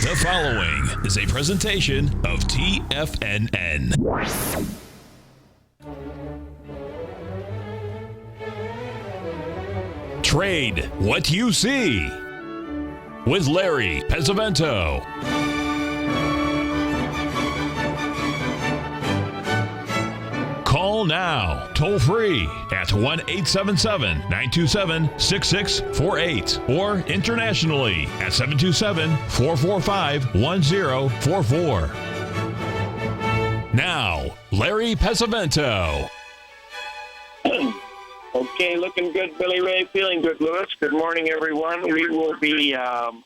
The following is a presentation of TFNN. Trade what you see with Larry Pesavento. Call now, toll free at 1-877-927-6648 or internationally at 727-445-1044. Now, Larry Pesavento. Okay, looking good, Billy Ray. Feeling good, Lewis. Good morning, everyone. We will be on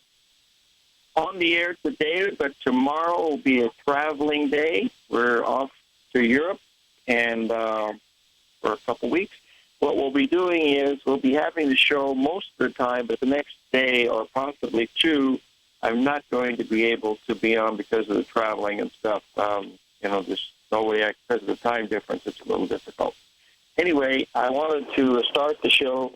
the air today, but tomorrow will be a traveling day. We're off to Europe and for a couple weeks. What we'll be doing is we'll be having the show most of the time, but the next day or possibly two, I'm not going to be able to be on because of the traveling and stuff. There's no way, because of the time difference, it's a little difficult. Anyway, I wanted to start the show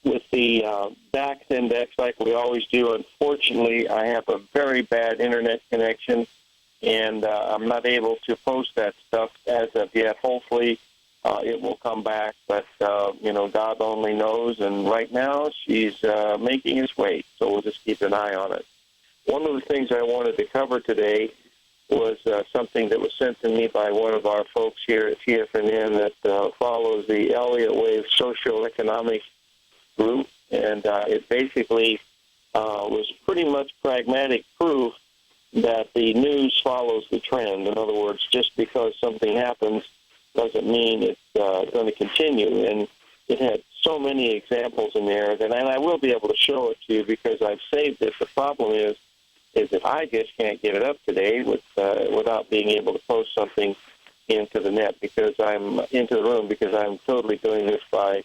with the DAX index like we always do. Unfortunately, I have a very bad internet connection, and I'm not able to post that stuff as of yet. Hopefully, it will come back, but, God only knows, and right now she's making its way, so we'll just keep an eye on it. One of the things I wanted to cover today was something that was sent to me by one of our folks here at TFNN that follows the Elliott Wave socioeconomic group, and it basically was pretty much pragmatic proof that the news follows the trend. In other words, just because something happens doesn't mean it's going to continue, and it had so many examples in there, and I will be able to show it to you because I've saved it. The problem is that I just can't get it up today without being able to post something into the net because I'm into the room because I'm totally doing this by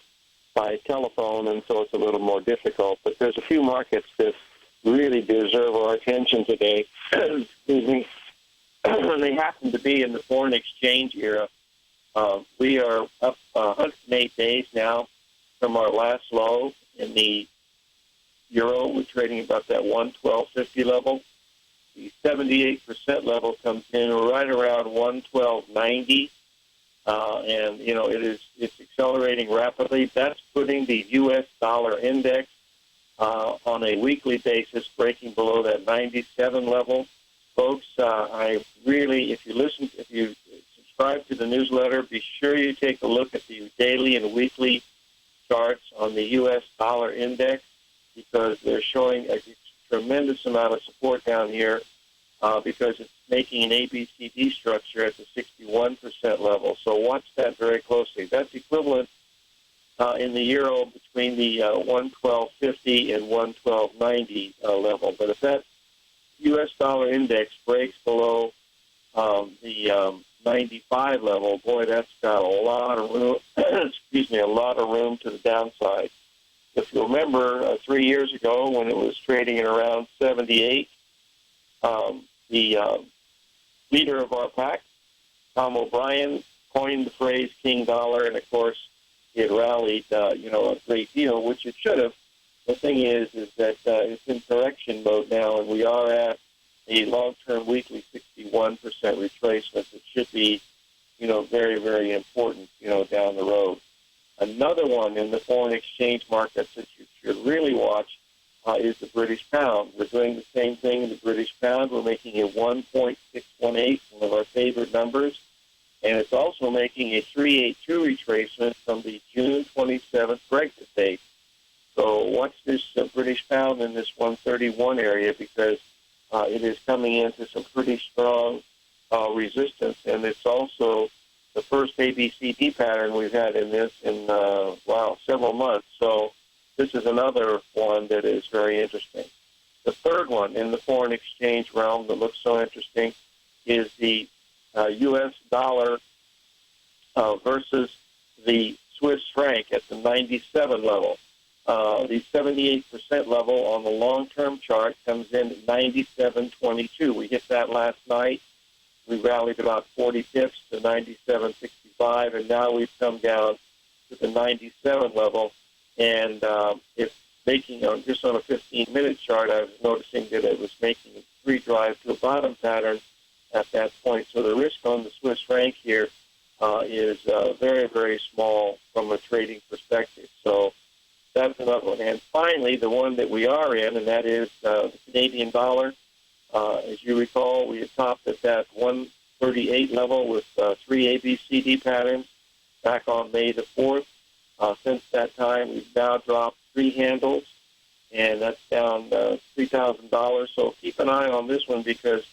telephone, and so it's a little more difficult. But there's a few markets that really deserve our attention today. Excuse me. They happen to be in the foreign exchange era. We are up 108 days now from our last low in the euro. We're trading about that 112.50 level. The 78% level comes in right around 112.90, and it's accelerating rapidly. That's putting the U.S. dollar index on a weekly basis, breaking below that 97 level. Folks, if you subscribe to the newsletter, be sure you take a look at the daily and weekly charts on the U.S. dollar index, because they're showing a tremendous amount of support down here because it's making an ABCD structure at the 61% level. So watch that very closely. That's equivalent in the euro between the 112.50 and 112.90 level. But if that U.S. dollar index breaks below the 95 level, boy, that's got a lot of room. A lot of room to the downside. If you remember 3 years ago when it was trading at around 78, the leader of our pack, Tom O'Brien, coined the phrase King Dollar, and of course it rallied, a great deal, which it should have. The thing is that it's in correction mode now, and we are at a long-term weekly 61% retracement that should be, very, very important, down the road. Another one in the foreign exchange markets that you should really watch is the British pound. We're doing the same thing in the British pound. We're making a 1.618, one of our favorite numbers, and it's also making a 382 retracement from the June 27th Brexit date. So watch this British pound in this 131 area because it is coming into some pretty strong resistance, and it's also the first ABCD pattern we've had in this in, several months. So this is another one that is very interesting. The third one in the foreign exchange realm that looks so interesting is the U.S. dollar versus the Swiss franc at the 97 level. The 78% level on the long-term chart comes in at 97.22. We hit that last night. We rallied about 40 pips to 97.65, and now we've come down to the 97 level. And if making, just on a 15-minute chart, I was noticing that it was making a 3-drive to a bottom pattern at that point. So the risk on the Swiss franc here is very, very small from a trading perspective. So that's another one. And finally, the one that we are in, and that is the Canadian dollar. As you recall, we had topped at that 138 level with 3 ABCD patterns back on May the 4th. Since that time, we've now dropped 3 handles, and that's down $3,000. So keep an eye on this one because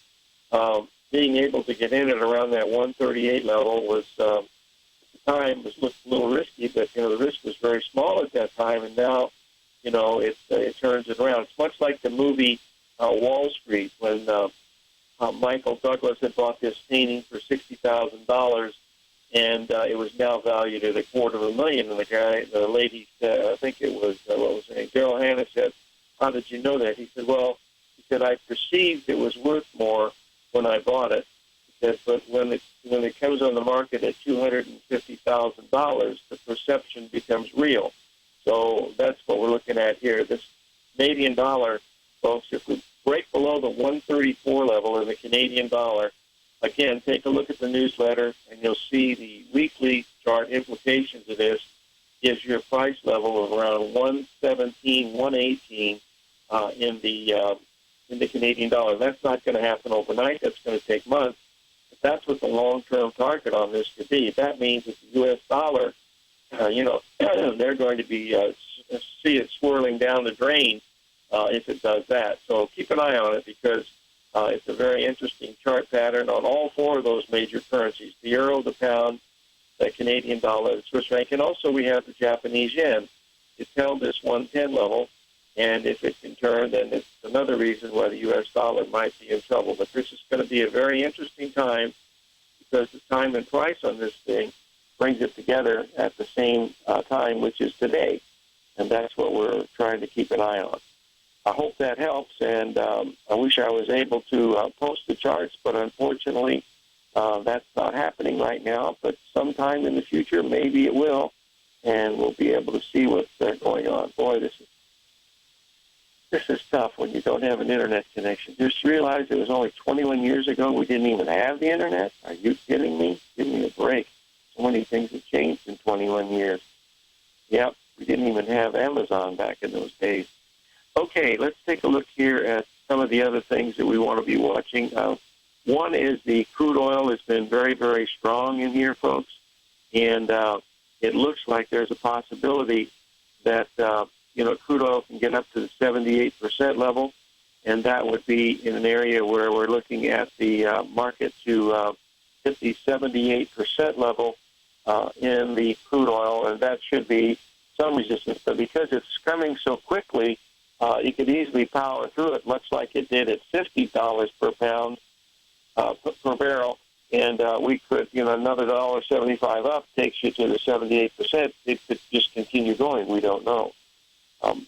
being able to get in at around that 138 level was, at the time, looked a little risky, but, the risk was very small at that time, and now, it turns it around. It's much like the movie Wall Street when Michael Douglas had bought this painting for $60,000, and it was now valued at $250,000. And the lady said, I think it was, what was her name? Daryl Hannah said, "How did you know that?" He said, I perceived it was worth more when I bought it. He said, but when it comes on the market at $250,000, the perception becomes real. So that's what we're looking at here. This Canadian dollar, folks, if we break below the 134 level in the Canadian dollar, again, take a look at the newsletter, and you'll see the weekly chart implications of this. Gives you a price level of around 117, 118 in the Canadian dollar. That's not going to happen overnight. That's going to take months. But that's what the long-term target on this could be. That means that the U.S. dollar, they're going to be see it swirling down the drain if it does that. So keep an eye on it because it's a very interesting chart pattern on all 4 of those major currencies, the euro, the pound, the Canadian dollar, the Swiss franc, and also we have the Japanese yen. It's held this 110 level, and if it can turn, then it's another reason why the U.S. dollar might be in trouble. But this is going to be a very interesting time because the time and price on this thing brings it together at the same time, which is today, and that's what we're trying to keep an eye on. I hope that helps, and I wish I was able to post the charts, but unfortunately that's not happening right now. But sometime in the future, maybe it will, and we'll be able to see what's going on. Boy, this is tough when you don't have an Internet connection. Just realize it was only 21 years ago we didn't even have the Internet. Are you kidding me? Give me a break. So many things have changed in 21 years. Yep, we didn't even have Amazon back in those days. Okay, let's take a look here at some of the other things that we want to be watching. One is the crude oil has been very, very strong in here, folks, and it looks like there's a possibility that, crude oil can get up to the 78% level, and that would be in an area where we're looking at the market to hit the 78% level in the crude oil, and that should be some resistance. But because it's coming so quickly, you could easily power through it, much like it did at $50 per pound per barrel. And we could, another $1.75 up takes you to the 78%. It could just continue going. We don't know.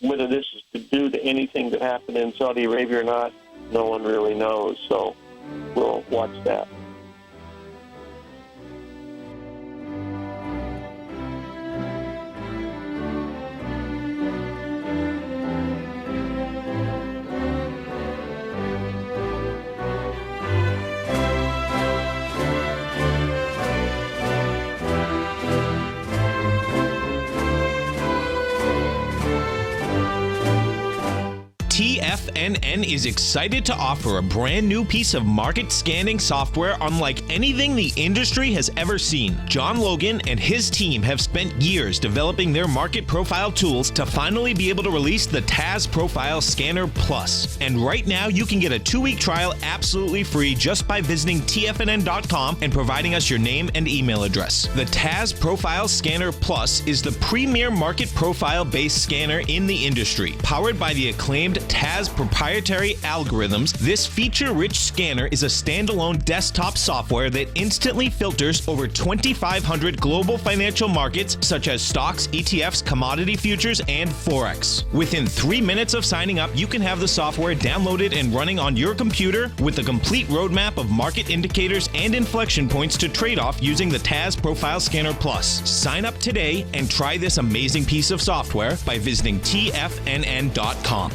Whether this is due to anything that happened in Saudi Arabia or not, no one really knows. So we'll watch that. TFNN is excited to offer a brand new piece of market scanning software unlike anything the industry has ever seen. John Logan and his team have spent years developing their market profile tools to finally be able to release the TAS Profile Scanner Plus. And right now you can get a 2-week trial absolutely free just by visiting TFNN.com and providing us your name and email address. The TAS Profile Scanner Plus is the premier market profile based scanner in the industry, powered by the acclaimed TAS Profile proprietary algorithms, this feature-rich scanner is a standalone desktop software that instantly filters over 2,500 global financial markets such as stocks, ETFs, commodity futures, and Forex. Within 3 minutes of signing up, you can have the software downloaded and running on your computer with a complete roadmap of market indicators and inflection points to trade off using the TAS Profile Scanner Plus. Sign up today and try this amazing piece of software by visiting TFNN.com.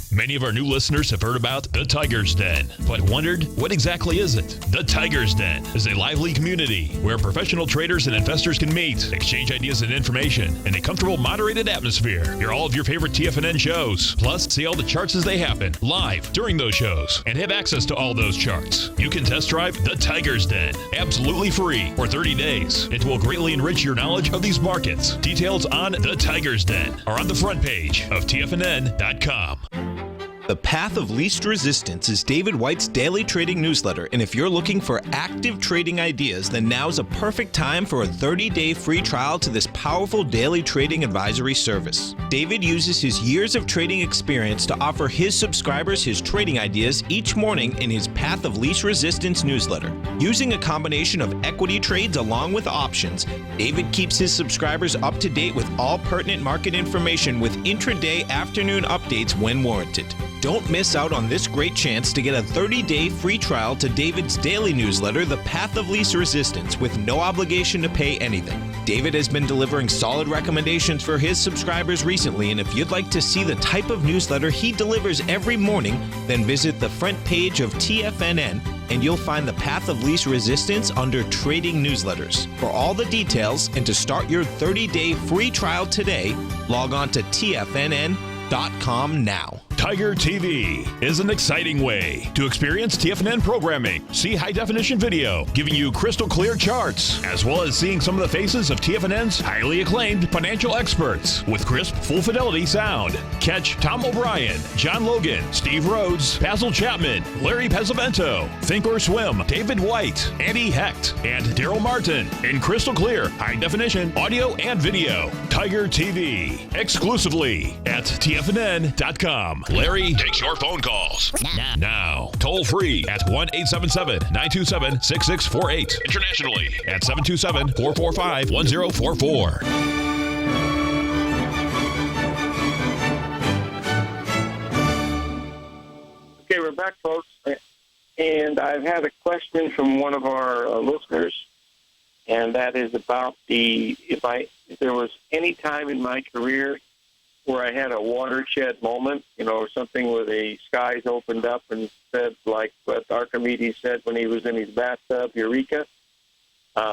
Many of our new listeners have heard about the Tiger's Den, but wondered, what exactly is it? The Tiger's Den is a lively community where professional traders and investors can meet, exchange ideas and information in a comfortable, moderated atmosphere. Hear all of your favorite TFNN shows, plus see all the charts as they happen live during those shows, and have access to all those charts. You can test drive the Tiger's Den absolutely free for 30 days. It will greatly enrich your knowledge of these markets. Details on the Tiger's Den are on the front page of TFNN.com. The Path of Least Resistance is David White's daily trading newsletter, and if you're looking for active trading ideas, then now's a perfect time for a 30-day free trial to this powerful daily trading advisory service. David uses his years of trading experience to offer his subscribers his trading ideas each morning in his Path of Least Resistance newsletter. Using a combination of equity trades along with options, David keeps his subscribers up to date with all pertinent market information with intraday afternoon updates when warranted. Don't miss out on this great chance to get a 30-day free trial to David's daily newsletter, The Path of Least Resistance, with no obligation to pay anything. David has been delivering solid recommendations for his subscribers recently, and if you'd like to see the type of newsletter he delivers every morning, then visit the front page of TFNN and you'll find the Path of Least Resistance under Trading Newsletters. For all the details and to start your 30-day free trial today, log on to TFNN.com now. Tiger TV is an exciting way to experience TFNN programming. See high-definition video, giving you crystal clear charts, as well as seeing some of the faces of TFNN's highly acclaimed financial experts with crisp, full-fidelity sound. Catch Tom O'Brien, John Logan, Steve Rhodes, Basil Chapman, Larry Pesavento, Think or Swim, David White, Andy Hecht, and Daryl Martin in crystal clear, high-definition audio and video. Tiger TV, exclusively at TFNN.com. Larry takes your phone calls now. Toll free at 1-877-927-6648. Internationally at 727-445-1044. Okay, we're back, folks. And I've had a question from one of our listeners, and that is about if there was any time in my career where I had a watershed moment, something where the skies opened up and said, like what Archimedes said when he was in his bathtub, Eureka.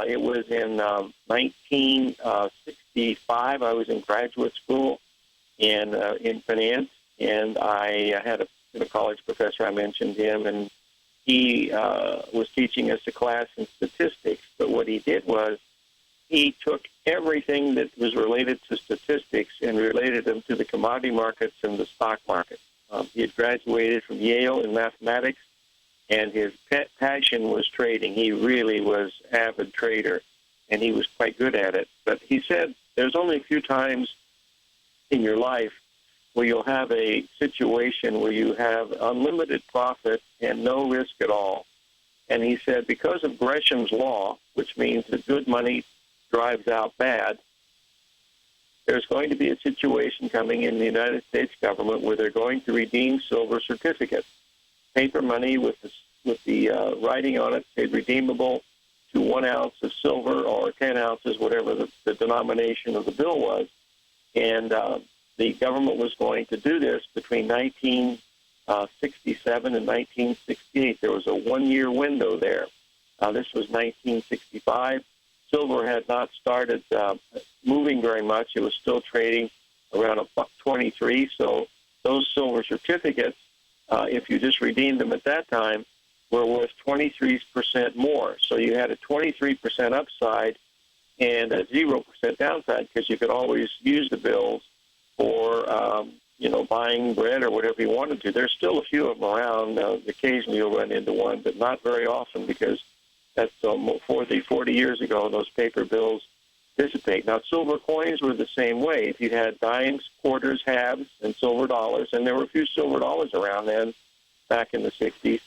It was in 1965. I was in graduate school in finance, and I had a college professor. I mentioned him, and he was teaching us a class in statistics. But what he did was he took everything that was related to statistics and related them to the commodity markets and the stock market. He had graduated from Yale in mathematics, and his passion was trading. He really was an avid trader, and he was quite good at it. But he said there's only a few times in your life where you'll have a situation where you have unlimited profit and no risk at all. And he said because of Gresham's law, which means that good money drives out bad, there's going to be a situation coming in the United States government where they're going to redeem silver certificates, paper money with the writing on it, say redeemable to 1 ounce of silver or 10 ounces, whatever the denomination of the bill was. And the government was going to do this between 1967 and 1968. There was a one-year window there. This was 1965. Silver had not started moving very much. It was still trading around $1.23. So those silver certificates, if you just redeemed them at that time, were worth 23% more. So you had a 23% upside and a 0% downside because you could always use the bills for buying bread or whatever you wanted to. There's still a few of them around. Occasionally you'll run into one, but not very often because that's 40 years ago. Those paper bills dissipate. Now, silver coins were the same way. If you had dimes, quarters, halves, and silver dollars, and there were a few silver dollars around then back in the 60s,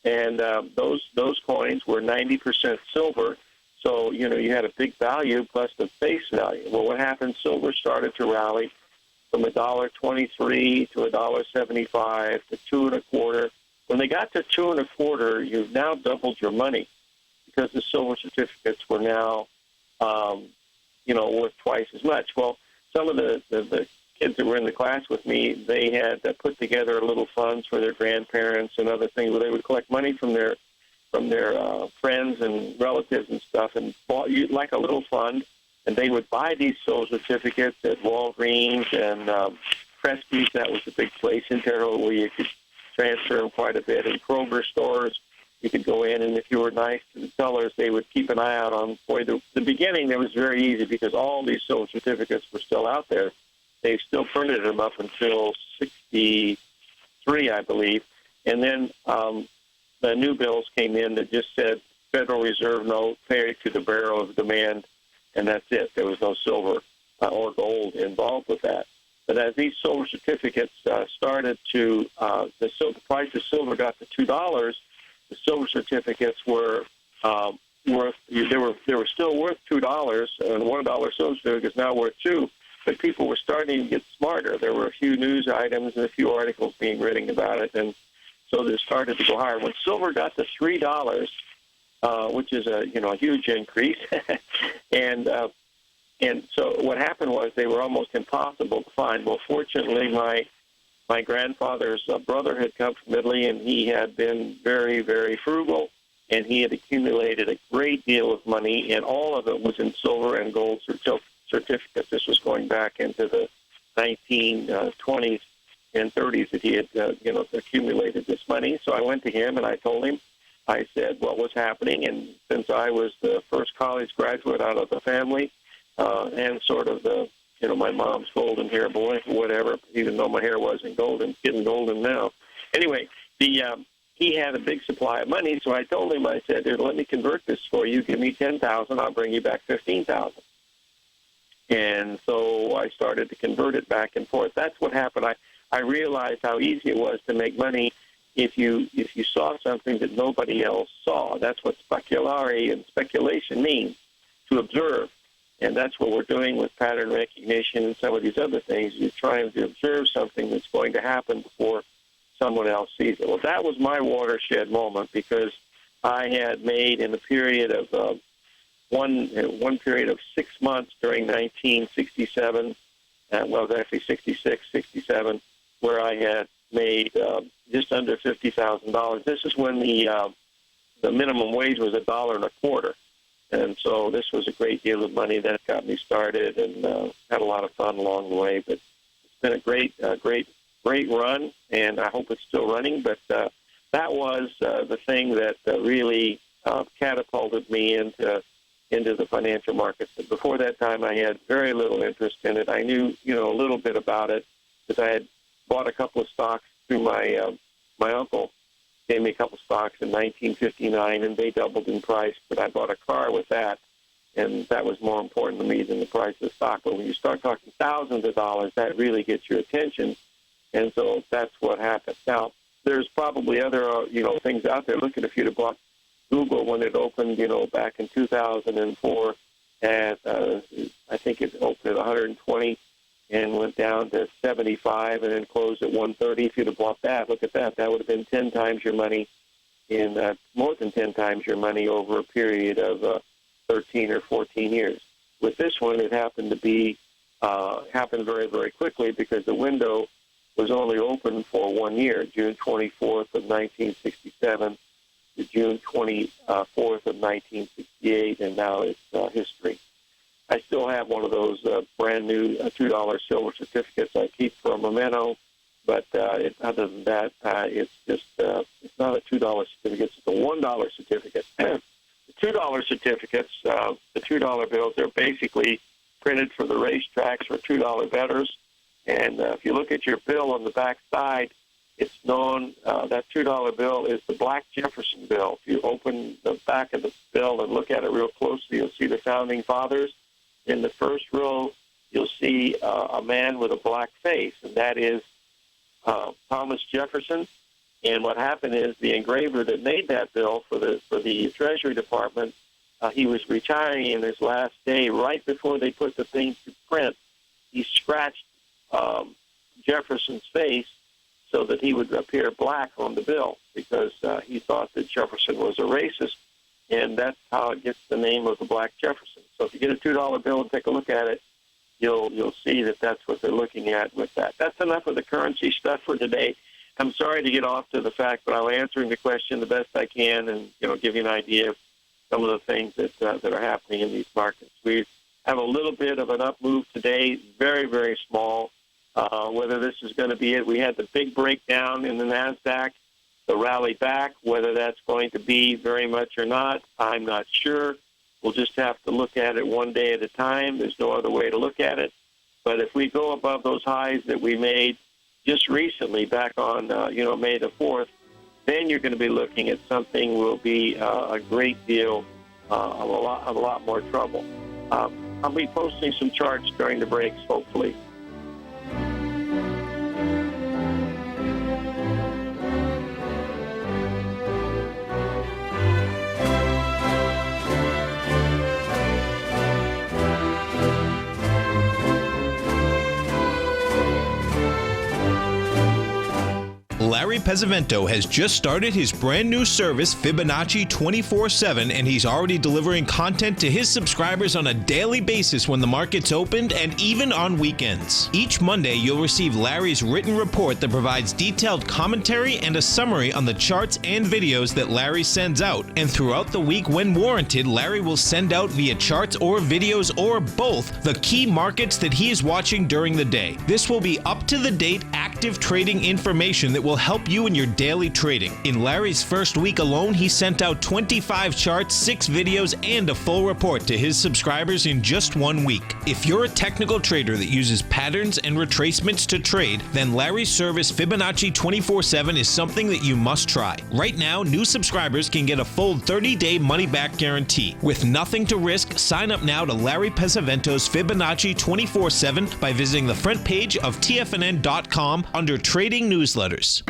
and those coins were 90% silver. So, you had a big value plus the face value. Well, what happened? Silver started to rally from $1.23 to $1.75 to 2 1/4. When they got to 2 1/4, you've now doubled your money because the silver certificates were now, worth twice as much. Well, some of the kids that were in the class with me, they had put together little funds for their grandparents and other things where they would collect money from their friends and relatives and stuff, and bought like a little fund, and they would buy these silver certificates at Walgreens and Kresge's. That was the big place in Terre Haute where you could transfer them quite a bit. In Kroger stores, you could go in, and if you were nice to the sellers, they would keep an eye out on. Boy, the beginning, that was very easy because all these silver certificates were still out there. They still printed them up until 63, I believe. And then the new bills came in that just said Federal Reserve note, pay to the bearer of demand, and that's it. There was no silver or gold involved with that. But as these silver certificates started to, the price of silver got to $2, the silver certificates were worth. They were still worth $2, and $1 silver certificate is now worth $2. But people were starting to get smarter. There were a few news items and a few articles being written about it, and so they started to go higher. When silver got to $3, which is a huge increase, and so what happened was they were almost impossible to find. Well, fortunately, my grandfather's brother had come from Italy, and he had been very, very frugal, and he had accumulated a great deal of money, and all of it was in silver and gold certificates. This was going back into the 1920s and 30s that he had, accumulated this money. So I went to him and I told him, I said what was happening, and since I was the first college graduate out of the family, and sort of the, my mom's golden hair boy, whatever, even though my hair wasn't golden, it's getting golden now. Anyway, he had a big supply of money, so I told him, I said, let me convert this for you. Give me $10,000, I'll bring you back $15,000. And so I started to convert it back and forth. That's what happened. I realized how easy it was to make money if you saw something that nobody else saw. That's what speculare and speculation means, to observe. And that's what we're doing with pattern recognition and some of these other things. You're trying to observe something that's going to happen before someone else sees it. Well, that was my watershed moment because I had made in a period of one period of 6 months during 1967, well, it was actually 66, 67, where I had made just under $50,000. This is when the minimum wage was $1.25, and so this was a great deal of money that got me started, and had a lot of fun along the way. But it's been a great run, and I hope it's still running. But that was the thing that really catapulted me into the financial markets. But before that time, I had very little interest in it. I knew, a little bit about it because I had bought a couple of stocks through my uncle. Gave me a couple of stocks in 1959, and they doubled in price. But I bought a car with that, and that was more important to me than the price of the stock. But when you start talking thousands of dollars, that really gets your attention, and so that's what happened. Now, there's probably other, things out there. Look at if you'd have bought Google when it opened, back in 2004 at, I think it opened at 120 and went down to 75 and then closed at 130. If you'd have bought that, look at that. That would have been 10 times your money more than 10 times your money over a period of 13 or 14 years. With this one, it happened to be, happened very, very quickly because the window was only open for 1 year, June 24th of 1967. To June 24th of 1968, and now it's history. I still have one of those brand new $2 silver certificates I keep for a memento, but other than that, it's just it's not a $2 certificate; it's a $1 certificate. The $2 certificates, the $2 bills, they're basically printed for the racetracks for $2 bettors, and if you look at your bill on the back side, it's known, that $2 bill is the Black Jefferson bill. If you open the back of the bill and look at it real closely, you'll see the Founding Fathers. In the first row, you'll see a man with a black face, and that is Thomas Jefferson. And what happened is the engraver that made that bill for the Treasury Department, he was retiring in his last day. Right before they put the thing to print, he scratched Jefferson's face so that he would appear black on the bill, because he thought that Jefferson was a racist, and that's how it gets the name of the Black Jefferson. So if you get a $2 bill and take a look at it, you'll see that that's what they're looking at with that. That's enough of the currency stuff for today. I'm sorry to get off to the fact, but I'll answering the question the best I can, and give you an idea of some of the things that are happening in these markets. We have a little bit of an up move today, very, very small. Whether this is going to be it, we had the big breakdown in the NASDAQ, the rally back. Whether that's going to be very much or not, I'm not sure. We'll just have to look at it one day at a time. There's no other way to look at it. But if we go above those highs that we made just recently, back on May the 4th, then you're going to be looking at something will be a great deal of a lot more trouble. I'll be posting some charts during the breaks, hopefully. Larry Pesavento has just started his brand new service, Fibonacci 24/7, and he's already delivering content to his subscribers on a daily basis when the market's opened and even on weekends. Each Monday, you'll receive Larry's written report that provides detailed commentary and a summary on the charts and videos that Larry sends out. And throughout the week, when warranted, Larry will send out via charts or videos or both the key markets that he is watching during the day. This will be up-to-the-date, active trading information that will help you in your daily trading. In Larry's first week alone, he sent out 25 charts, 6 videos, and a full report to his subscribers in just 1 week. If you're a technical trader that uses patterns and retracements to trade, then Larry's service Fibonacci 24/7 is something that you must try. Right now, new subscribers can get a full 30-day money-back guarantee. With nothing to risk, sign up now to Larry Pesavento's Fibonacci 24/7 by visiting the front page of TFNN.com under Trading Newsletters.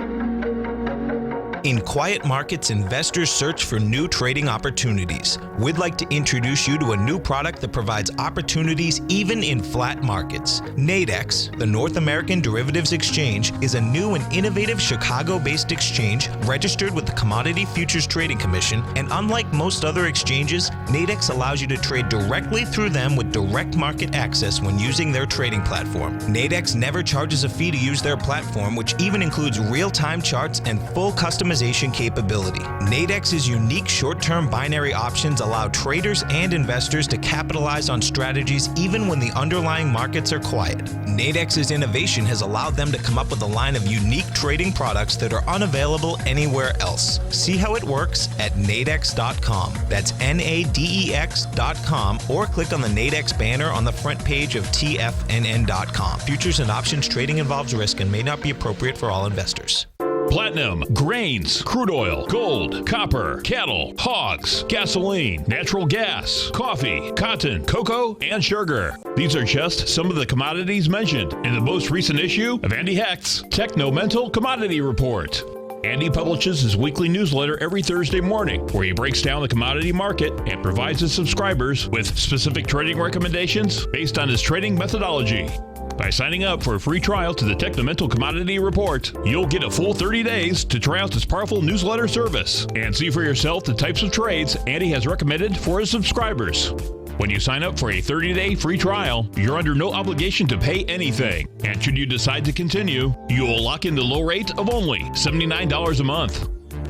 In quiet markets, investors search for new trading opportunities. We'd like to introduce you to a new product that provides opportunities even in flat markets. Nadex, the North American Derivatives Exchange, is a new and innovative Chicago-based exchange registered with the Commodity Futures Trading Commission, and unlike most other exchanges, Nadex allows you to trade directly through them with direct market access when using their trading platform. Nadex never charges a fee to use their platform, which even includes real-time charts and full customization capability. Nadex's unique short-term binary options allow traders and investors to capitalize on strategies even when the underlying markets are quiet. Nadex's innovation has allowed them to come up with a line of unique trading products that are unavailable anywhere else. See how it works at nadex.com. That's NADEX.com, or click on the Nadex banner on the front page of TFNN.com. Futures and options trading involves risk and may not be appropriate for all investors. Platinum, grains, crude oil, gold, copper, cattle, hogs, gasoline, natural gas, coffee, cotton, cocoa, and sugar. These are just some of the commodities mentioned in the most recent issue of Andy Hecht's Techno-Mental Commodity Report. Andy publishes his weekly newsletter every Thursday morning, where he breaks down the commodity market and provides his subscribers with specific trading recommendations based on his trading methodology. By signing up for a free trial to the Techno-Mental Commodity Report, you'll get a full 30 days to try out this powerful newsletter service and see for yourself the types of trades Andy has recommended for his subscribers. When you sign up for a 30-day free trial, you're under no obligation to pay anything. And should you decide to continue, you will lock in the low rate of only $79 a month.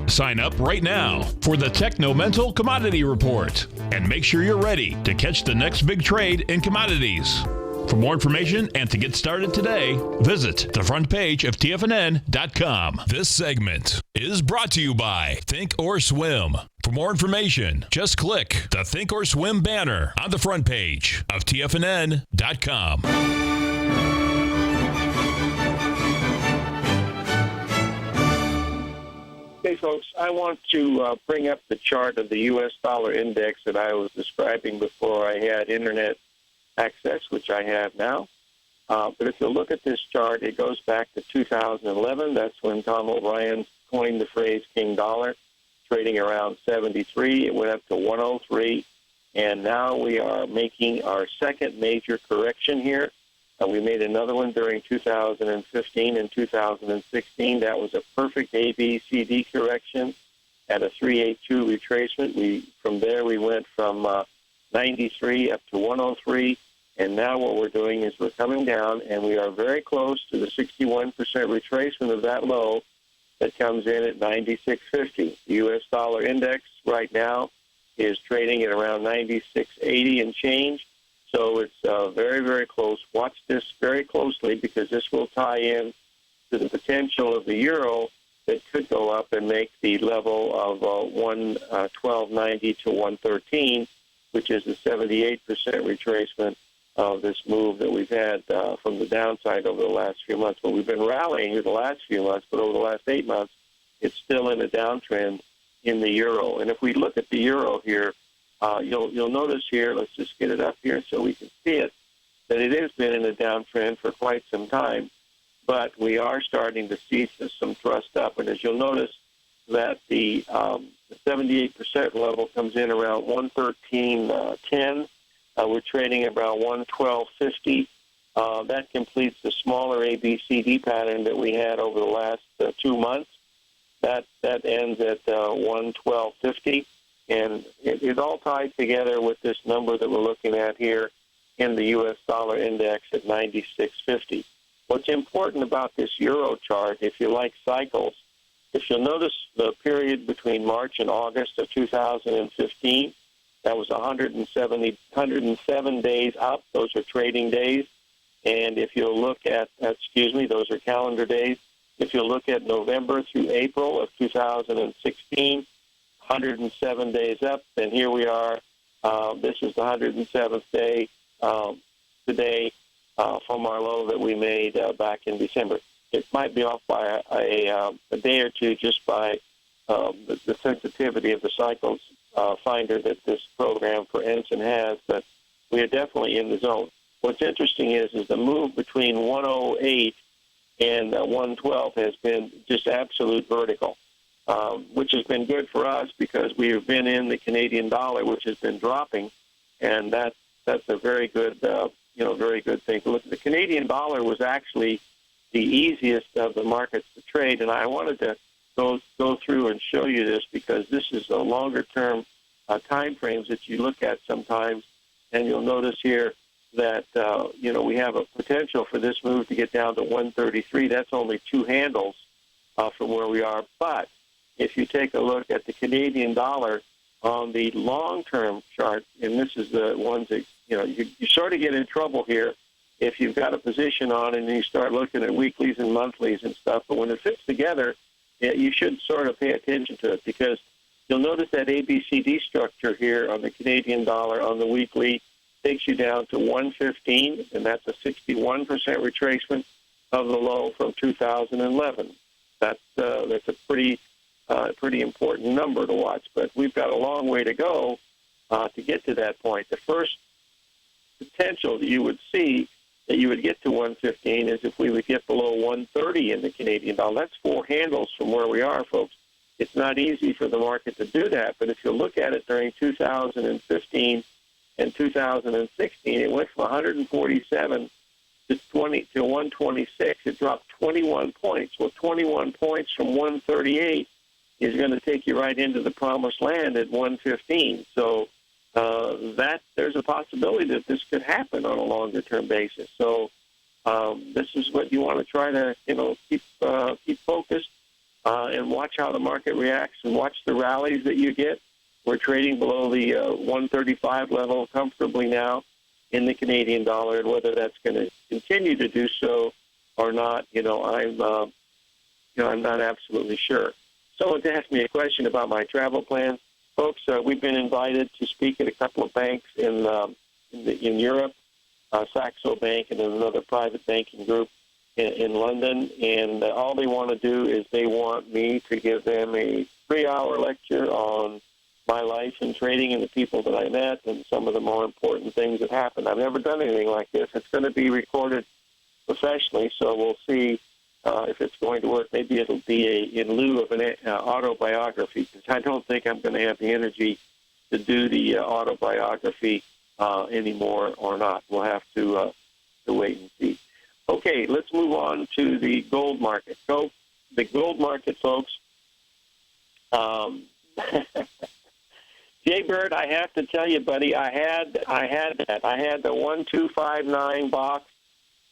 Sign up right now for the Techno-Mental Commodity Report and make sure you're ready to catch the next big trade in commodities. For more information and to get started today, visit the front page of TFNN.com. This segment is brought to you by Think or Swim. For more information, just click the Think or Swim banner on the front page of TFNN.com. Hey, folks, I want to bring up the chart of the U.S. dollar index that I was describing before I had internet access, which I have now. But if you look at this chart, it goes back to 2011. That's when Tom O'Brien coined the phrase King Dollar, trading around 73. It went up to 103. And now we are making our second major correction here. We made another one during 2015 and 2016. That was a perfect ABCD correction at a 382 retracement. From there, we went from 93 up to 103. And now what we're doing is we're coming down, and we are very close to the 61% retracement of that low that comes in at 96.50. The U.S. dollar index right now is trading at around 96.80 and change. So it's very, very close. Watch this very closely because this will tie in to the potential of the euro that could go up and make the level of 112.90 to 113, which is the 78% retracement of this move that we've had from the downside over the last few months. But we've been rallying the last few months, but over the last 8 months, it's still in a downtrend in the euro. And if we look at the euro here, you'll notice here, let's just get it up here so we can see it, that it has been in a downtrend for quite some time, but we are starting to see some thrust up. And as you'll notice that the 78% level comes in around 113.10. We're trading about 112.50. That completes the smaller ABCD pattern that we had over the last 2 months. That ends at 112.50. And it all ties together with this number that we're looking at here in the U.S. dollar index at 96.50. What's important about this euro chart, if you like cycles, if you'll notice the period between March and August of 2015, that was 107 days up. Those are trading days. And if you'll look at, those are calendar days. If you look at November through April of 2016, 107 days up, and here we are. This is the 107th day today from our low that we made back in December. It might be off by a day or two just by the sensitivity of the cycles finder that this program for Ensign has, but we are definitely in the zone. What's interesting is the move between 108 and 112 has been just absolute vertical. Which has been good for us because we have been in the Canadian dollar, which has been dropping, and that's a very good, very good thing. Look, the Canadian dollar was actually the easiest of the markets to trade, and I wanted to go through and show you this because this is the longer-term time frames that you look at sometimes, and you'll notice here that we have a potential for this move to get down to 133. That's only 2 handles from where we are, but if you take a look at the Canadian dollar on the long-term chart, and this is the ones that, you sort of get in trouble here if you've got a position on and you start looking at weeklies and monthlies and stuff. But when it fits together, you should sort of pay attention to it because you'll notice that ABCD structure here on the Canadian dollar on the weekly takes you down to 115, and that's a 61% retracement of the low from 2011. That's a pretty important number to watch, but we've got a long way to go to get to that point. The first potential that you would see that you would get to 115 is if we would get below 130 in the Canadian dollar. That's 4 handles from where we are, folks. It's not easy for the market to do that, but if you look at it during 2015 and 2016, it went from 147 to 126. It dropped 21 points. Well, 21 points from 138 is going to take you right into the promised land at 115. So there's a possibility that this could happen on a longer-term basis. So this is what you want to try to keep focused and watch how the market reacts and watch the rallies that you get. We're trading below the 135 level comfortably now in the Canadian dollar, and whether that's going to continue to do so or not, I'm not absolutely sure. Someone's asked me a question about my travel plans. Folks, we've been invited to speak at a couple of banks in Europe, Saxo Bank and another private banking group in London, and all they want to do is they want me to give them a 3-hour lecture on my life in trading and the people that I met and some of the more important things that happened. I've never done anything like this. It's going to be recorded professionally, so we'll see if it's going to work. Maybe it'll be in lieu of an autobiography, because I don't think I'm going to have the energy to do the autobiography anymore or not. We'll have to wait and see. Okay, let's move on to the gold market. So the gold market, folks, Jay Bird, I have to tell you, buddy, I had that. I had the 1259 box,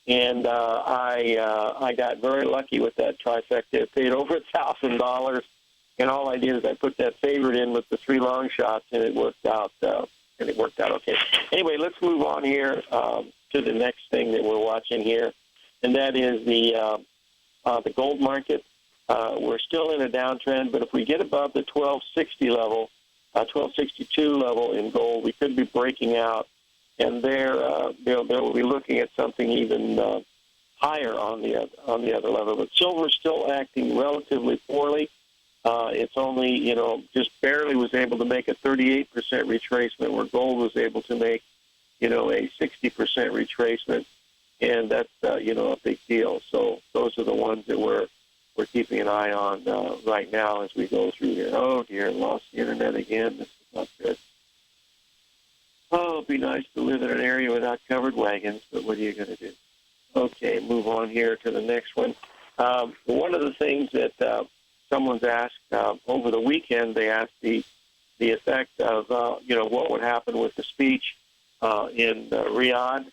and I got very lucky with that trifecta. It paid over $1,000, and all I did is I put that favorite in with the 3 long shots, and it worked out. Okay. Anyway, let's move on here to the next thing that we're watching here, and that is the gold market. We're still in a downtrend, but if we get above the 1260 level, 1262 level in gold, we could be breaking out, and there we'll be looking at something even higher on the other level. But silver is still acting relatively poorly. It's only just barely was able to make a 38% retracement, where gold was able to make a 60% retracement, and that's a big deal. So those are the ones that we're keeping an eye on right now as we go through here. Oh, dear, lost the internet again. This is not good. Oh, it'd be nice to live in an area without covered wagons, but what are you going to do? Okay, move on here to the next one. One of the things that someone's asked over the weekend, they asked the effect of, what would happen with the speech in Riyadh,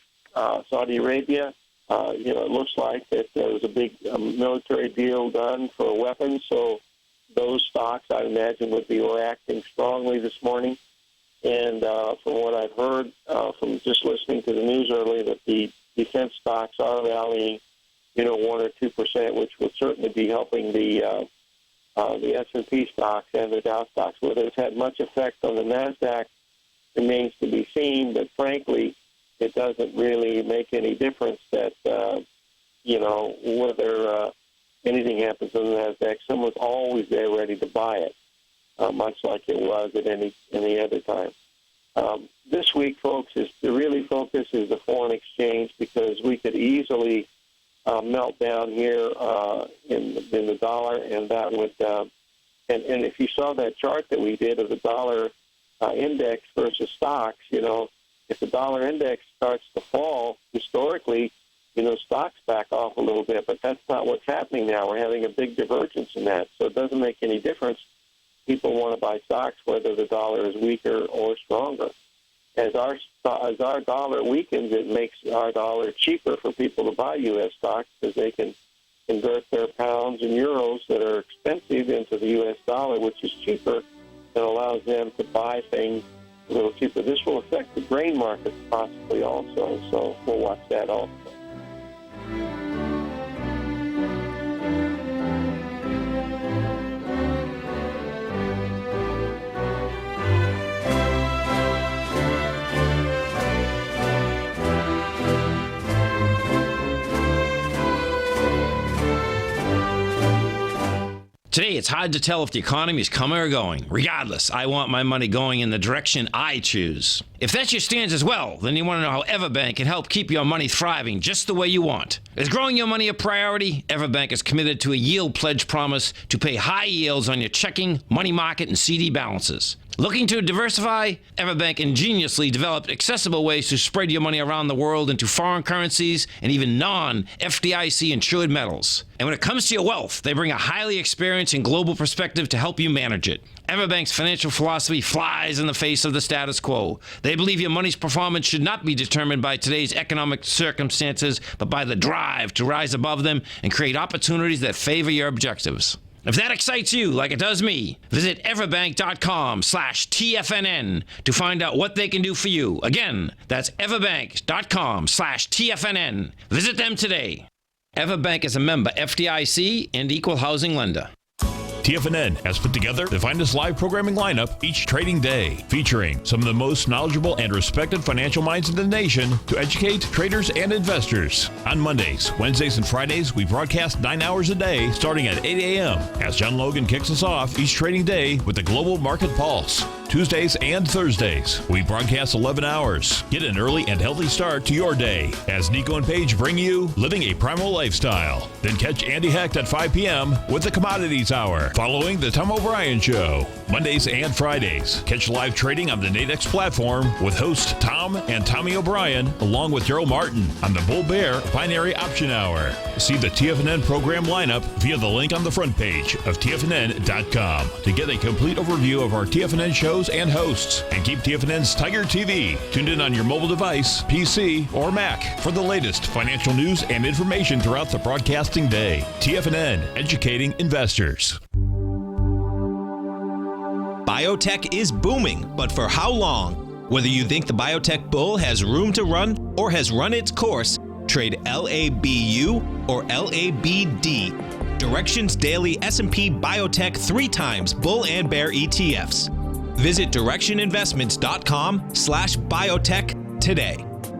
Saudi Arabia. It looks like that there was a big military deal done for weapons, so those stocks, I imagine, would be reacting strongly this morning. And from what I've heard from just listening to the news earlier, that the defense stocks are rallying, 1 or 2%, which would certainly be helping the S&P stocks and the Dow stocks. Whether it's had much effect on the NASDAQ remains to be seen, but frankly, it doesn't really make any difference that, whether anything happens on the NASDAQ, someone's always there ready to buy it, much like it was at any other time. This week, folks, the really focus is the foreign exchange, because we could easily melt down here in the dollar, and that would and if you saw that chart that we did of the dollar index versus stocks, if the dollar index starts to fall, historically, stocks back off a little bit, but that's not what's happening now. We're having a big divergence in that, so it doesn't make any difference. People want to buy stocks whether the dollar is weaker or stronger. As our dollar weakens, it makes our dollar cheaper for people to buy U.S. stocks, because they can convert their pounds and euros that are expensive into the U.S. dollar, which is cheaper, and allows them to buy things a little cheaper. This will affect the grain market possibly also, so we'll watch that also. Today, it's hard to tell if the economy is coming or going. Regardless, I want my money going in the direction I choose. If that's your stance as well, then you want to know how Everbank can help keep your money thriving just the way you want. Is growing your money a priority? Everbank is committed to a yield pledge promise to pay high yields on your checking, money market, and CD balances. Looking to diversify? Everbank ingeniously developed accessible ways to spread your money around the world into foreign currencies and even non-FDIC insured metals. And when it comes to your wealth, they bring a highly experienced and global perspective to help you manage it. Everbank's financial philosophy flies in the face of the status quo. They believe your money's performance should not be determined by today's economic circumstances, but by the drive to rise above them and create opportunities that favor your objectives. If that excites you like it does me, visit everbank.com/TFNN to find out what they can do for you. Again, that's everbank.com/TFNN. Visit them today. Everbank is a member FDIC and equal housing lender. TFNN has put together the finest live programming lineup each trading day, featuring some of the most knowledgeable and respected financial minds in the nation to educate traders and investors. On Mondays, Wednesdays, and Fridays, we broadcast 9 hours a day starting at 8 a.m. as John Logan kicks us off each trading day with the Global Market Pulse. Tuesdays and Thursdays. We broadcast 11 hours. Get an early and healthy start to your day as Nico and Paige bring you Living a Primal Lifestyle. Then catch Andy Hecht at 5 p.m. with the Commodities Hour following the Tom O'Brien Show. Mondays and Fridays. Catch live trading on the Nadex platform with hosts Tom and Tommy O'Brien along with Daryl Martin on the Bull Bear Binary Option Hour. See the TFNN program lineup via the link on the front page of TFNN.com to get a complete overview of our TFNN shows and hosts. And keep TFNN's Tiger TV tuned in on your mobile device, PC, or Mac for the latest financial news and information throughout the broadcasting day. TFNN, educating investors. Biotech is booming, but for how long? Whether you think the biotech bull has room to run or has run its course, trade LABU or LABD. Direction's daily S&P Biotech 3 times bull and bear ETFs. Visit directioninvestments.com/biotech today.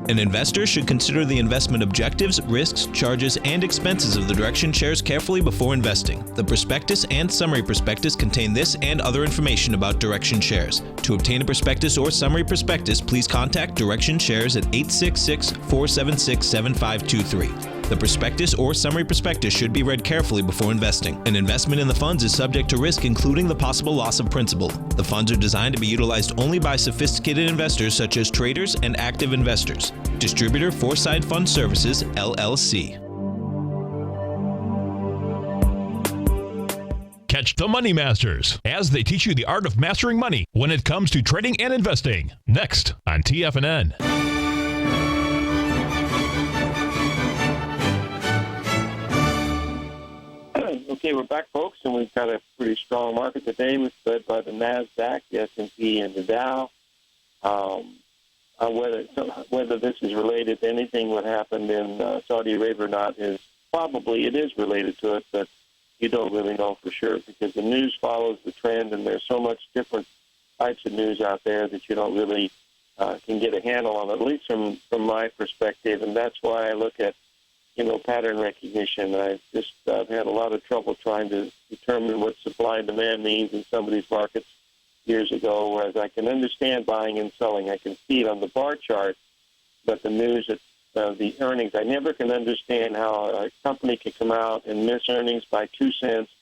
An investor should consider the investment objectives, risks, charges, and expenses of the Direction shares carefully before investing. The prospectus and summary prospectus contain this and other information about Direction shares. To obtain a prospectus or summary prospectus, please contact Direction shares at 866-476-7523. The prospectus or summary prospectus should be read carefully before investing. An investment in the funds is subject to risk, including the possible loss of principal. The funds are designed to be utilized only by sophisticated investors such as traders and active investors. Distributor Foreside Fund Services, LLC. Catch the Money Masters as they teach you the art of mastering money when it comes to trading and investing. Next on TFNN. Okay, we're back, folks, and we've got a pretty strong market today. It's led by the NASDAQ, the S&P, and the Dow. Whether this is related to anything what happened in Saudi Arabia or not is probably it is related to it, but you don't really know for sure because the news follows the trend, and there's so much different types of news out there that you don't really can get a handle on, at least from my perspective, and that's why I look at pattern recognition. I've had a lot of trouble trying to determine what supply and demand means in some of these markets years ago, whereas I can understand buying and selling. I can see it on the bar chart, but the news, the earnings, I never can understand how a company can come out and miss earnings by 2 cents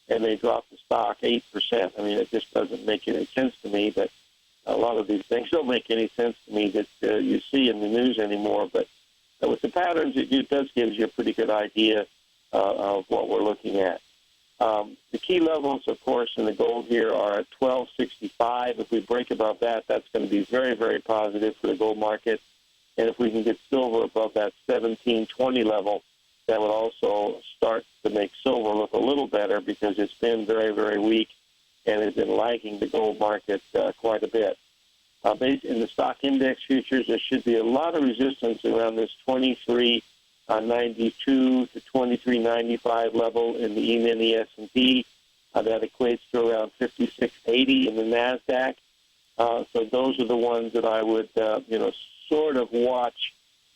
and they drop the stock 8%. I mean, it just doesn't make any sense to me, but a lot of these things don't make any sense to me that you see in the news anymore, but with the patterns, it does give you a pretty good idea of what we're looking at. The key levels, of course, in the gold here are at 1265. If we break above that, that's going to be very, very positive for the gold market. And if we can get silver above that 1720 level, that would also start to make silver look a little better because it's been very, very weak and has been lagging the gold market quite a bit. Based in the stock index futures, there should be a lot of resistance around this 2392 to 2395 level in the E-mini S&P. That equates to around 5680 in the NASDAQ. So those are the ones that I would, sort of watch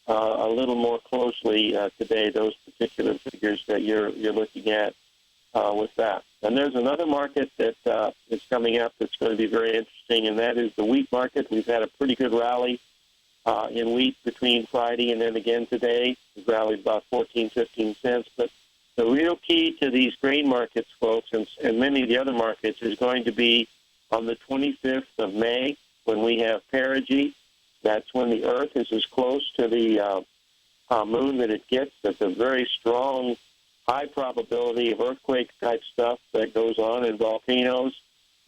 a little more closely today, those particular figures that you're looking at with that. And there's another market that is coming up that's going to be very interesting, and that is the wheat market. We've had a pretty good rally in wheat between Friday and then again today. We've rallied about 14, 15 cents. But the real key to these grain markets, folks, and many of the other markets, is going to be on the 25th of May when we have perigee. That's when the Earth is as close to the moon that it gets. That's a very strong high probability of earthquake-type stuff that goes on in volcanoes,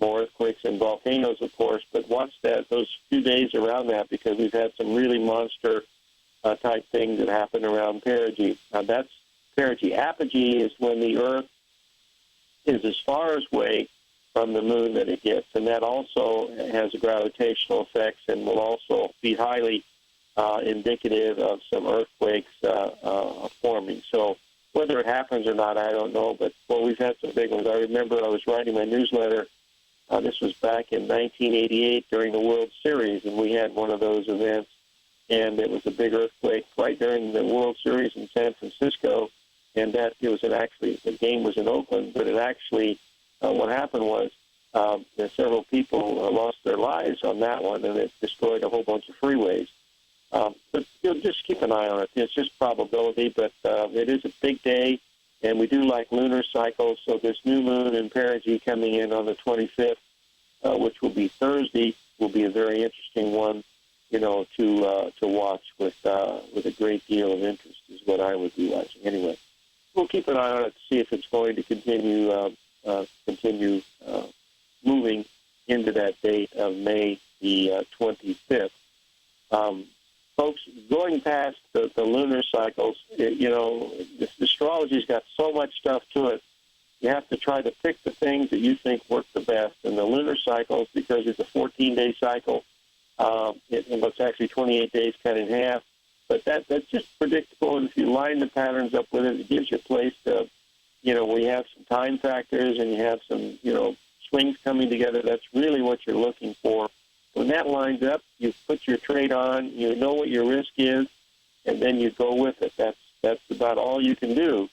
more earthquakes in volcanoes, of course, but watch those few days around that because we've had some really monster-type things that happen around perigee. That's perigee. Apogee is when the Earth is as far away from the moon that it gets, and that also has gravitational effects and will also be highly indicative of some earthquakes forming. So whether it happens or not, I don't know, but we've had some big ones. I remember I was writing my newsletter. This was back in 1988 during the World Series, and we had one of those events, and it was a big earthquake right during the World Series in San Francisco, and the game was in Oakland, but it actually, what happened was Several people lost their lives on that one, and it destroyed a whole bunch of freeways. But just keep an eye on it. It's just probability, but it is a big day, and we do like lunar cycles. So this new moon in perigee coming in on the 25th, which will be Thursday, will be a very interesting one, to watch with a great deal of interest is what I would be watching. Anyway, we'll keep an eye on it to see if it's going to continue moving into that date of May the 25th. Folks, going past the lunar cycles, astrology's got so much stuff to it. You have to try to pick the things that you think work the best. And the lunar cycles, because it's a 14-day cycle, it's actually 28 days cut in half. But that's just predictable. And if you line the patterns up with it, it gives you a place to, where you have some time factors and you have some, swings coming together. That's really what you're looking for. When that lines up, you put your trade on, you know what your risk is, and then you go with it. That's about all you can do.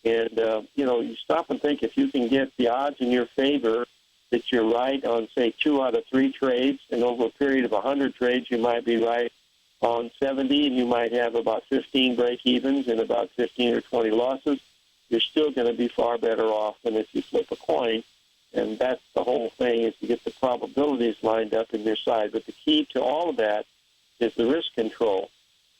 And, you stop and think if you can get the odds in your favor that you're right on, say, 2 out of 3 trades, and over a period of 100 trades, you might be right on 70, and you might have about 15 break-evens and about 15 or 20 losses. You're still going to be far better off than if you flip a coin. And that's the whole thing, is to get the probabilities lined up in your side. But the key to all of that is the risk control.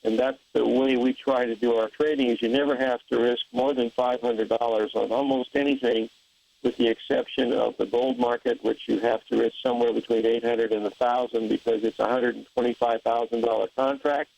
And that's the way we try to do our trading, is you never have to risk more than $500 on almost anything, with the exception of the gold market, which you have to risk somewhere between $800 and $1,000 because it's a $125,000 contract.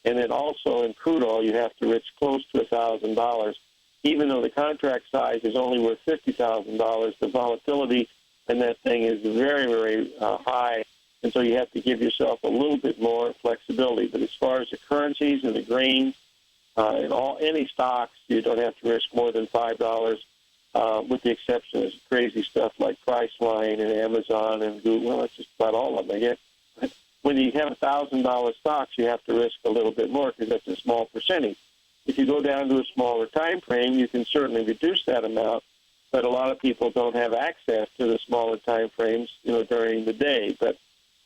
And then also in crude oil, you have to risk close to $1,000. Even though the contract size is only worth $50,000, the volatility in that thing is very, very high, and so you have to give yourself a little bit more flexibility. But as far as the currencies and the grains and any stocks, you don't have to risk more than $5, with the exception of crazy stuff like Priceline and Amazon and Google. Well, that's just about all of them, I guess. When you have $1,000 stocks, you have to risk a little bit more because that's a small percentage. If you go down to a smaller time frame, you can certainly reduce that amount, but a lot of people don't have access to the smaller time frames, during the day. But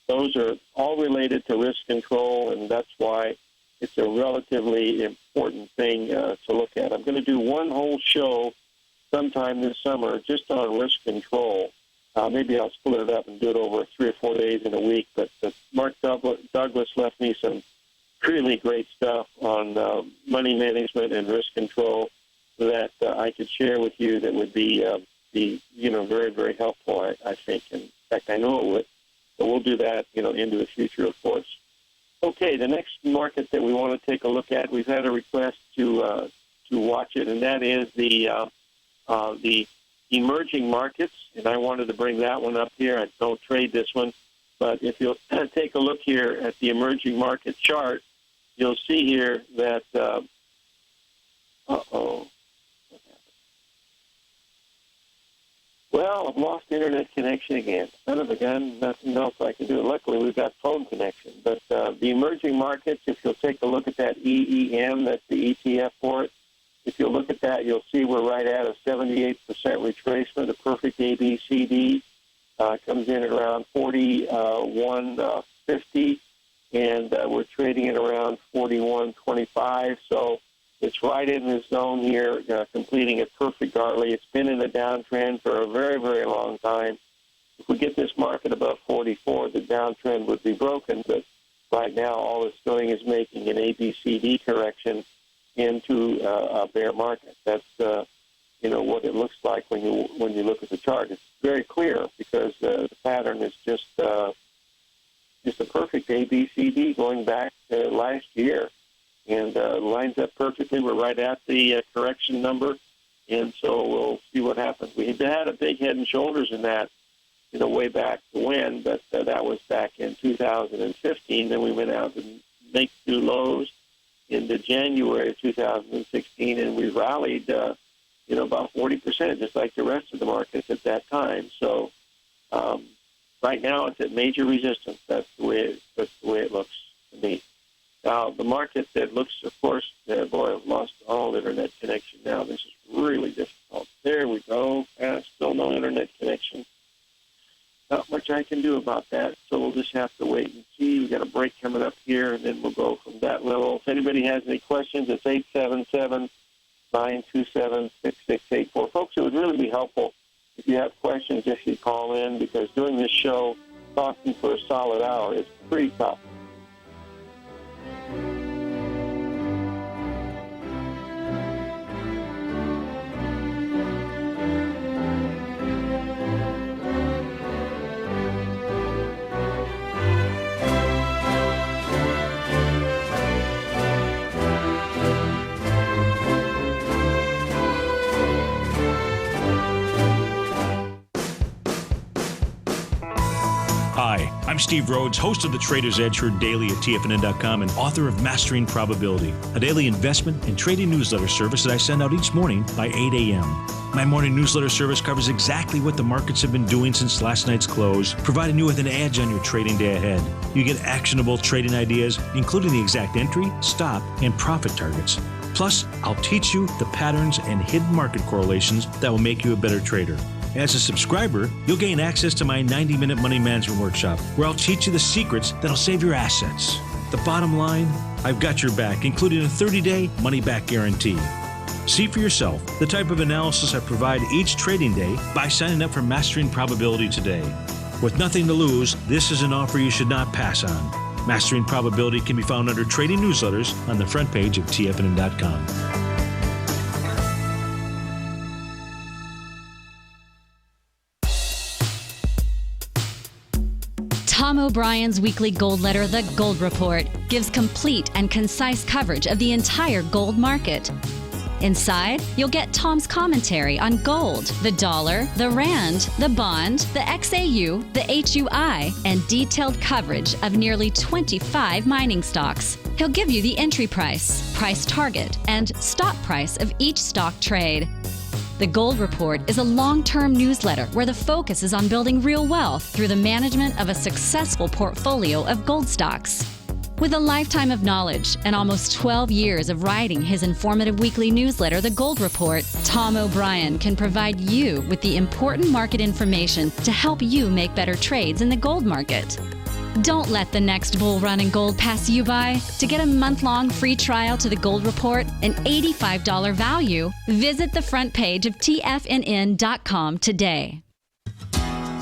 those are all related to risk control, and that's why it's a relatively important thing to look at. I'm going to do one whole show sometime this summer just on risk control. Maybe I'll split it up and do it over 3 or 4 days in a week. But Mark Douglas left me some really great stuff on money management and risk control that I could share with you that would be very, very helpful, I think. In fact, I know it would. But we'll do that, into the future, of course. Okay, the next market that we want to take a look at, we've had a request to watch it, and that is the emerging markets. And I wanted to bring that one up here. I don't trade this one. But if you'll take a look here at the emerging market chart, you'll see here that, what happened? Well, I've lost internet connection again. Son of a gun, nothing else I can do. Luckily, we've got phone connection. But the emerging markets, if you'll take a look at that EEM, that's the ETF for it, if you'll look at that, you'll see we're right at a 78% retracement, a perfect ABCD. Comes in at around 41.50, and we're trading at around 41.25. So it's right in the zone here, completing a perfect Gartley. It's been in a downtrend for a very, very long time. If we get this market above 44, the downtrend would be broken. But right now, all it's doing is making an ABCD correction into a bear market. That's what it looks like when you look at the chart. It's very clear because the pattern is just a perfect ABCD going back to last year, and lines up perfectly. We're right at the correction number, and so we'll see what happens. We had a big head and shoulders in that, way back when, but that was back in 2015. Then we went out and make new lows into January of 2016, and we rallied about 40%, just like the rest of the markets at that time. So right now it's at major resistance. That's the way it looks to me. Now, the market that looks, of course, I've lost all internet connection now. This is really difficult. There we go. Still no internet connection. not much I can do about that, so we'll just have to wait and see. We've got a break coming up here, and then we'll go from that level. If anybody has any questions, it's 877-927-6684. Folks, it would really be helpful if you have questions if you call in, because doing this show, talking for a solid hour, is pretty tough. Hi, I'm Steve Rhodes, host of the Trader's Edge, heard daily at TFNN.com and author of Mastering Probability, a daily investment and trading newsletter service that I send out each morning by 8 a.m. My morning newsletter service covers exactly what the markets have been doing since last night's close, providing you with an edge on your trading day ahead. You get actionable trading ideas, including the exact entry, stop, and profit targets. Plus, I'll teach you the patterns and hidden market correlations that will make you a better trader. As a subscriber, you'll gain access to my 90-minute money management workshop, where I'll teach you the secrets that'll save your assets. The bottom line, I've got your back, including a 30-day money-back guarantee. See for yourself the type of analysis I provide each trading day by signing up for Mastering Probability today. With nothing to lose, this is an offer you should not pass on. Mastering Probability can be found under Trading Newsletters on the front page of TFNN.com. Tom O'Brien's weekly gold letter, The Gold Report, gives complete and concise coverage of the entire gold market. Inside, you'll get Tom's commentary on gold, the dollar, the rand, the bond, the XAU, the HUI, and detailed coverage of nearly 25 mining stocks. He'll give you the entry price, price target, and stop price of each stock trade. The Gold Report is a long-term newsletter where the focus is on building real wealth through the management of a successful portfolio of gold stocks. With a lifetime of knowledge and almost 12 years of writing his informative weekly newsletter, The Gold Report, Tom O'Brien can provide you with the important market information to help you make better trades in the gold market. Don't let the next bull run in gold pass you by. To get a month-long free trial to The Gold Report, an $85 value, visit the front page of TFNN.com today.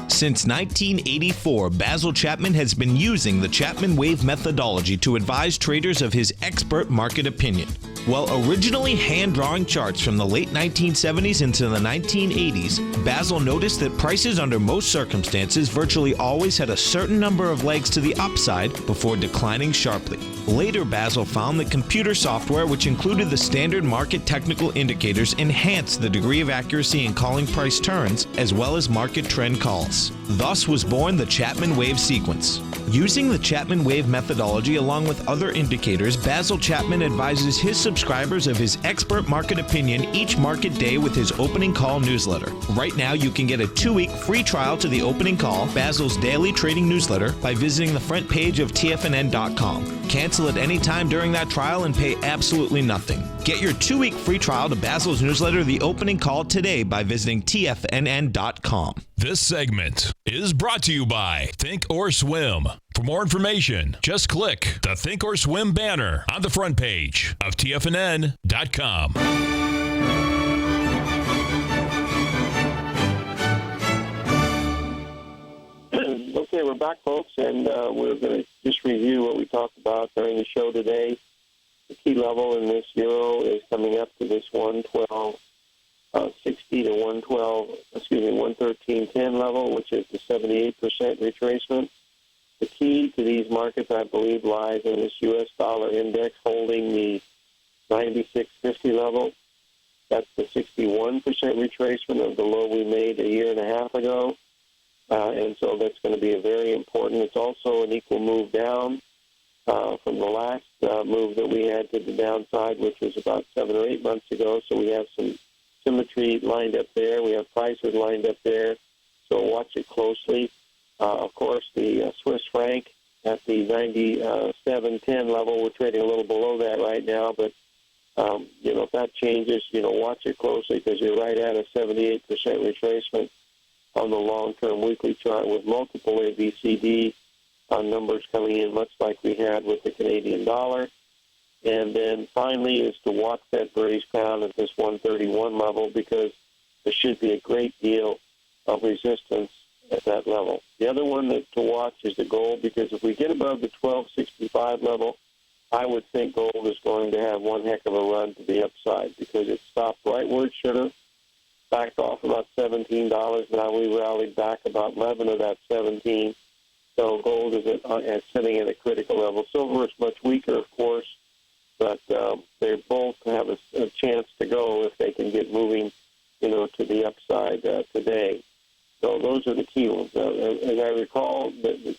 Since 1984, Basil Chapman has been using the Chapman Wave methodology to advise traders of his expert market opinion. While originally hand-drawing charts from the late 1970s into the 1980s, Basil noticed that prices under most circumstances virtually always had a certain number of legs to the upside before declining sharply. Later, Basil found that computer software, which included the standard market technical indicators, enhanced the degree of accuracy in calling price turns as well as market trend calls. Thus was born the Chapman Wave sequence. Using the Chapman Wave methodology along with other indicators, Basil Chapman advises his subscribers of his expert market opinion each market day with his opening call newsletter. Right now, you can get a 2-week free trial to the opening call, Basil's daily trading newsletter, by visiting the front page of TFNN.com. Cancel at any time during that trial and pay absolutely nothing. Get your 2-week free trial to Basil's newsletter, The Opening Call, today by visiting TFNN.com. This segment is brought to you by Think or Swim. For more information, just click the Think or Swim banner on the front page of TFNN.com. Okay, we're back, folks, and we're going to just review what we talked about during the show today. The key level in this euro is coming up to this 112.60 to 113.10 level, which is the 78% retracement. The key to these markets, I believe, lies in this U.S. dollar index holding the 96.50 level. That's the 61% retracement of the low we made a year and a half ago. And so that's going to be a very important. It's also an equal move down from the last move that we had to the downside, which was about 7 or 8 months ago. So we have some symmetry lined up there. We have prices lined up there. So watch it closely. Of course, the Swiss franc at the 97.10 level, we're trading a little below that right now. But, if that changes, watch it closely because you're right at a 78% retracement. on the long-term weekly chart with multiple ABCD numbers coming in, much like we had with the Canadian dollar. And then finally is to watch that British pound at this 131 level, because there should be a great deal of resistance at that level. The other one to watch is the gold, because if we get above the 1265 level, I would think gold is going to have one heck of a run to the upside, because it stopped right where it should have, backed off about $17. Now we rallied back about 11 of that 17. So gold is sitting at a critical level. Silver is much weaker, of course, but they both have a chance to go if they can get moving, to the upside today. So those are the key ones. As I recall,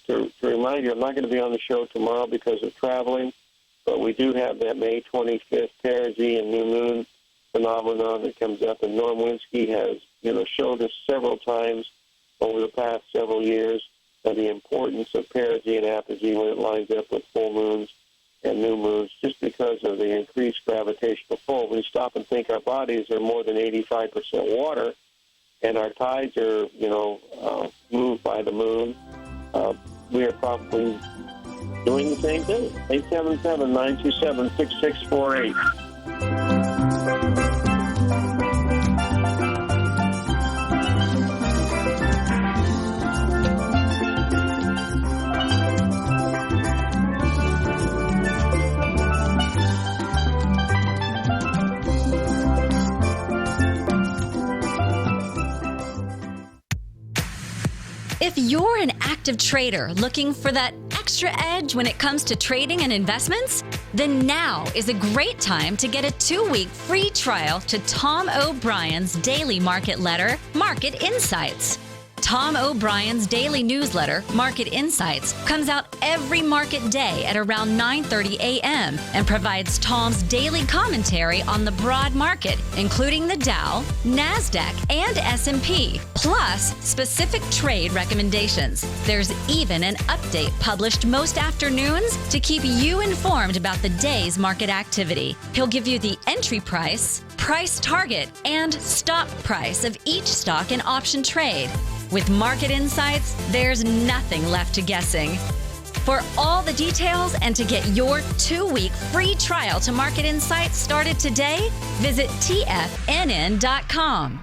to remind you, I'm not going to be on the show tomorrow because of traveling, but we do have that May 25th perigee and new moon phenomenon that comes up, and Norm Winsky has, showed us several times over the past several years the importance of perigee and apogee when it lines up with full moons and new moons, just because of the increased gravitational pull. We stop and think our bodies are more than 85% water, and our tides are, moved by the moon. We are probably doing the same thing. 877-927-6648. If you're an active trader looking for that extra edge when it comes to trading and investments, then now is a great time to get a 2-week free trial to Tom O'Brien's daily market letter, Market Insights. Tom O'Brien's daily newsletter, Market Insights, comes out every market day at around 9:30 a.m. and provides Tom's daily commentary on the broad market, including the Dow, NASDAQ, and S&P, plus specific trade recommendations. There's even an update published most afternoons to keep you informed about the day's market activity. He'll give you the entry price, price target, and stop price of each stock and option trade. With Market Insights, there's nothing left to guessing. For all the details and to get your 2-week free trial to Market Insights started today, visit TFNN.com.